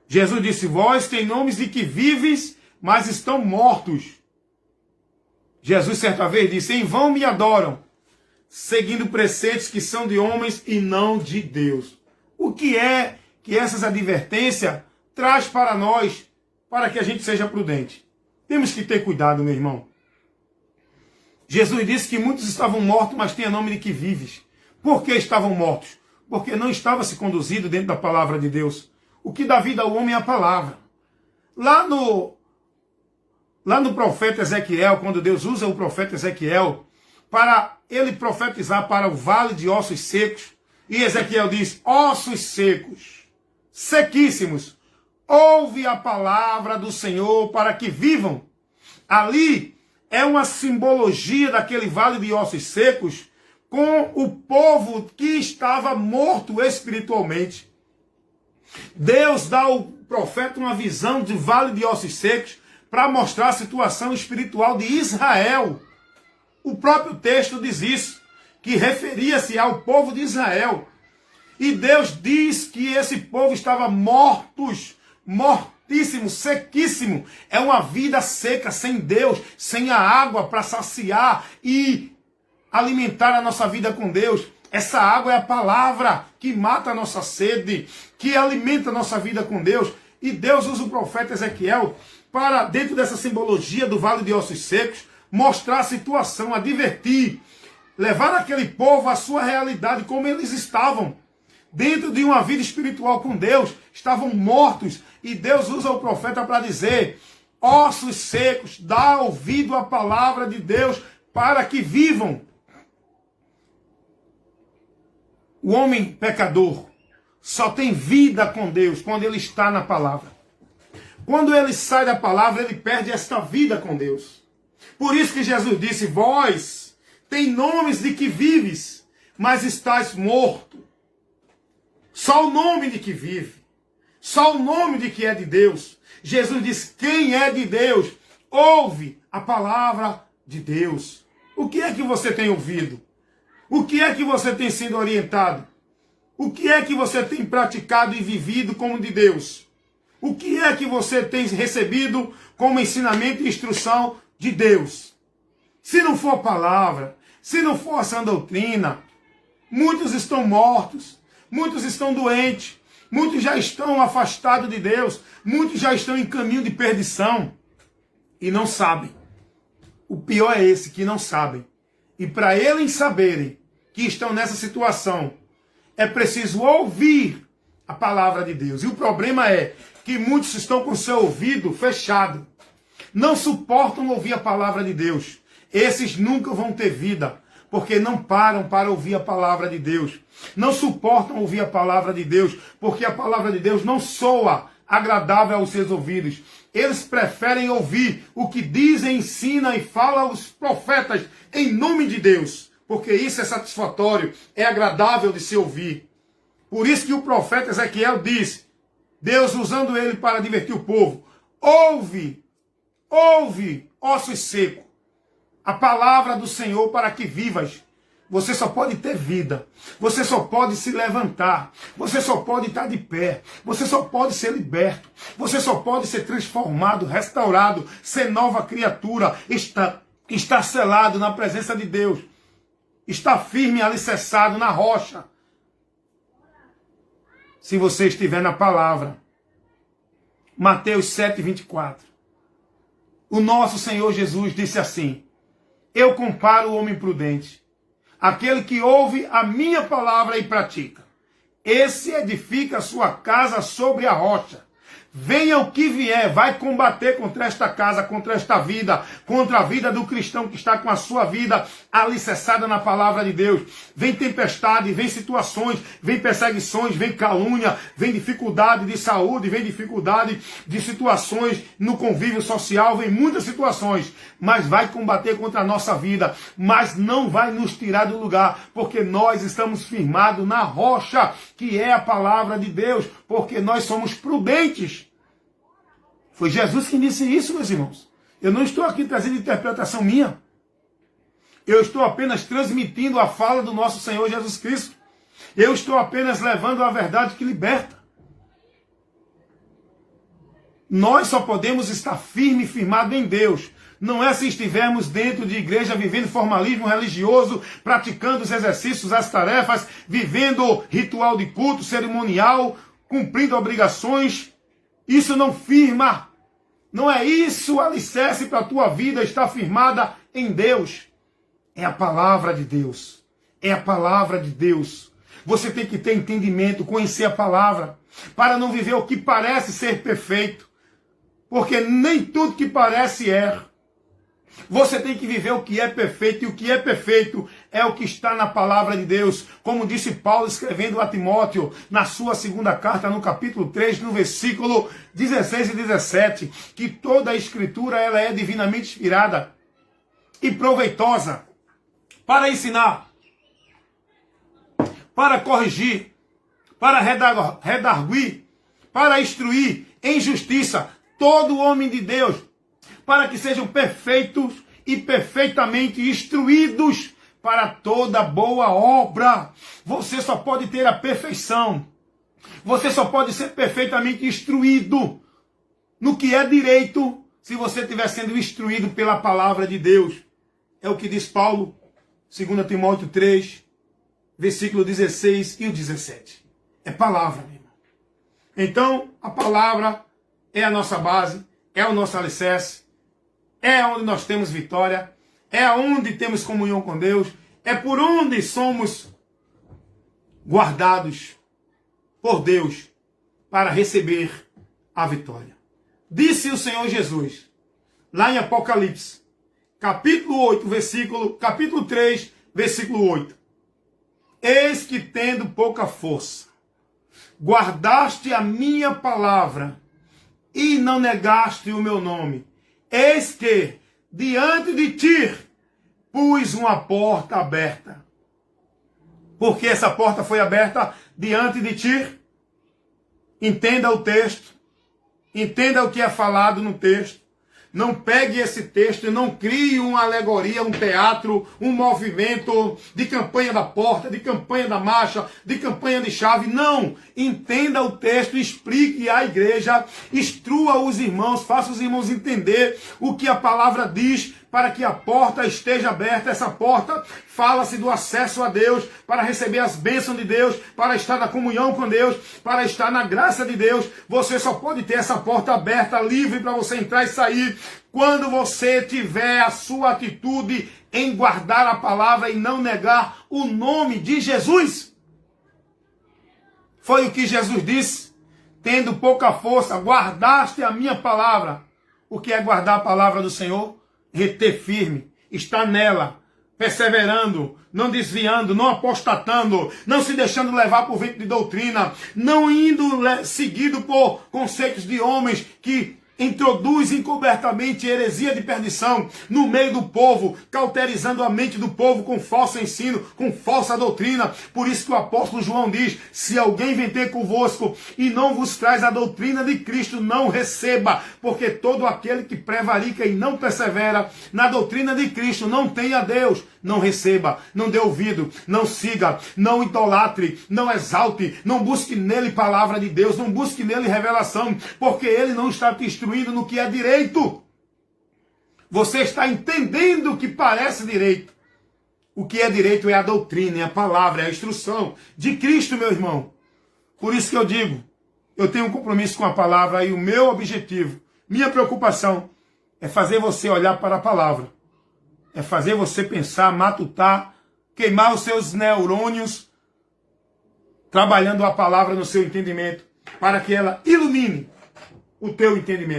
Jesus disse, vós tem nomes de que vives, mas estão mortos. Jesus certa vez disse, em vão me adoram, seguindo preceitos que são de homens e não de Deus. O que é que essas advertências traz para nós, para que a gente seja prudente? Temos que ter cuidado, meu irmão. Jesus disse que muitos estavam mortos, mas tinha nome de que vives. Por que estavam mortos? Porque não estava se conduzido dentro da palavra de Deus. O que dá vida ao homem é a palavra. Lá no profeta Ezequiel, quando Deus usa o profeta Ezequiel para ele profetizar para o vale de ossos secos, e Ezequiel diz, ossos secos, sequíssimos, ouve a palavra do Senhor para que vivam. Ali é uma simbologia daquele vale de ossos secos com o povo que estava morto espiritualmente. Deus dá ao profeta uma visão de vale de ossos secos para mostrar a situação espiritual de Israel. O próprio texto diz isso, que referia-se ao povo de Israel. E Deus diz que esse povo estava mortíssimo, sequíssimo. É uma vida seca, sem Deus, sem a água para saciar e alimentar a nossa vida com Deus. Essa água é a palavra que mata a nossa sede, que alimenta a nossa vida com Deus. E Deus usa o profeta Ezequiel para, dentro dessa simbologia do vale de ossos secos, mostrar a situação, advertir, levar aquele povo à sua realidade, como eles estavam. Dentro de uma vida espiritual com Deus, estavam mortos. E Deus usa o profeta para dizer, ossos secos, dá ouvido à palavra de Deus para que vivam. O homem pecador só tem vida com Deus quando ele está na palavra. Quando ele sai da palavra, ele perde esta vida com Deus. Por isso que Jesus disse, vós tem nomes de que vives, mas estáis morto. Só o nome de que vive. Só o nome de que é de Deus. Jesus diz, quem é de Deus, ouve a palavra de Deus. O que é que você tem ouvido? O que é que você tem sido orientado? O que é que você tem praticado e vivido como de Deus? O que é que você tem recebido como ensinamento e instrução de Deus? Se não for a palavra, se não for a sã doutrina, muitos estão mortos, muitos estão doentes, muitos já estão afastados de Deus, muitos já estão em caminho de perdição e não sabem. O pior é esse, que não sabem. E para eles saberem que estão nessa situação, é preciso ouvir a palavra de Deus. E o problema é que muitos estão com seu ouvido fechado. Não suportam ouvir a palavra de Deus. Esses nunca vão ter vida, porque não param para ouvir a palavra de Deus. Não suportam ouvir a palavra de Deus, porque a palavra de Deus não soa agradável aos seus ouvidos. Eles preferem ouvir o que dizem, ensina e fala os profetas em nome de Deus, porque isso é satisfatório, é agradável de se ouvir. Por isso que o profeta Ezequiel diz, Deus usando ele para divertir o povo, ouve, ossos secos, a palavra do Senhor para que vivas. Você só pode ter vida, você só pode se levantar, você só pode estar de pé, você só pode ser liberto, você só pode ser transformado, restaurado, ser nova criatura, estar selado na presença de Deus, estar firme, alicerçado na rocha. Se você estiver na palavra. Mateus 7:24. O nosso Senhor Jesus disse assim, eu comparo o homem prudente, aquele que ouve a minha palavra e pratica. Esse edifica a sua casa sobre a rocha. Venha o que vier, vai combater contra esta casa, contra esta vida, contra a vida do cristão que está com a sua vida alicerçada na palavra de Deus. Vem tempestade, vem situações, vem perseguições, vem calúnia, vem dificuldade de saúde, vem dificuldade de situações no convívio social, vem muitas situações, mas vai combater contra a nossa vida, mas não vai nos tirar do lugar, porque nós estamos firmados na rocha, que é a palavra de Deus, porque nós somos prudentes. Foi Jesus que disse isso, meus irmãos. Eu não estou aqui trazendo interpretação minha. Eu estou apenas transmitindo a fala do nosso Senhor Jesus Cristo. Eu estou apenas levando a verdade que liberta. Nós só podemos estar firme e firmado em Deus. Não é se estivermos dentro de igreja vivendo formalismo religioso, praticando os exercícios, as tarefas, vivendo ritual de culto, cerimonial, cumprindo obrigações. Isso não firma. Não é isso o alicerce para a tua vida estar firmada em Deus. É a palavra de Deus. É a palavra de Deus. Você tem que ter entendimento, conhecer a palavra, para não viver o que parece ser perfeito. Porque nem tudo que parece é. Você tem que viver o que é perfeito, e o que é perfeito é o que está na palavra de Deus. Como disse Paulo escrevendo a Timóteo, na sua segunda carta, no capítulo 3, no versículo 16 e 17, que toda a escritura ela é divinamente inspirada e proveitosa para ensinar, para corrigir, para redarguir, para instruir em justiça todo homem de Deus, para que sejam perfeitos e perfeitamente instruídos para toda boa obra. Você só pode ter a perfeição. Você só pode ser perfeitamente instruído no que é direito se você estiver sendo instruído pela palavra de Deus. É o que diz Paulo, 2 Timóteo 3, versículo 16 e o 17. É palavra, meu irmão. Então, a palavra é a nossa base, é o nosso alicerce, é onde nós temos vitória, é onde temos comunhão com Deus, é por onde somos guardados por Deus para receber a vitória. Disse o Senhor Jesus, lá em Apocalipse, capítulo 3, versículo 8. Eis que tendo pouca força, guardaste a minha palavra e não negaste o meu nome. Eis que diante de ti pus uma porta aberta. Por que essa porta foi aberta diante de ti? Entenda o texto. Entenda o que é falado no texto. Não pegue esse texto e não crie uma alegoria, um teatro, um movimento de campanha da porta, de campanha da marcha, de campanha de chave. Não! Entenda o texto, explique à igreja, instrua os irmãos, faça os irmãos entender o que a palavra diz, para que a porta esteja aberta. Essa porta fala-se do acesso a Deus, para receber as bênçãos de Deus, para estar na comunhão com Deus, para estar na graça de Deus. Você só pode ter essa porta aberta, livre para você entrar e sair, quando você tiver a sua atitude em guardar a palavra e não negar o nome de Jesus. Foi o que Jesus disse, tendo pouca força, guardaste a minha palavra. O que é guardar a palavra do Senhor? Reter firme, estar nela, perseverando, não desviando, não apostatando, não se deixando levar por vento de doutrina, não indo seguido por conceitos de homens que introduzem encobertamente heresia de perdição no meio do povo, cauterizando a mente do povo com falso ensino, com falsa doutrina. Por isso que o apóstolo João diz, se alguém vem ter convosco e não vos traz a doutrina de Cristo, não receba, porque todo aquele que prevarica e não persevera na doutrina de Cristo não tem a Deus. Não receba, não dê ouvido, não siga, não idolatre, não exalte, não busque nele palavra de Deus, não busque nele revelação, porque ele não está te instruindo no que é direito. Você está entendendo o que parece direito. O que é direito é a doutrina, é a palavra, é a instrução de Cristo, meu irmão. Por isso que eu digo, eu tenho um compromisso com a palavra e o meu objetivo, minha preocupação é fazer você olhar para a palavra. É fazer você pensar, matutar, queimar os seus neurônios, trabalhando a palavra no seu entendimento, para que ela ilumine o teu entendimento.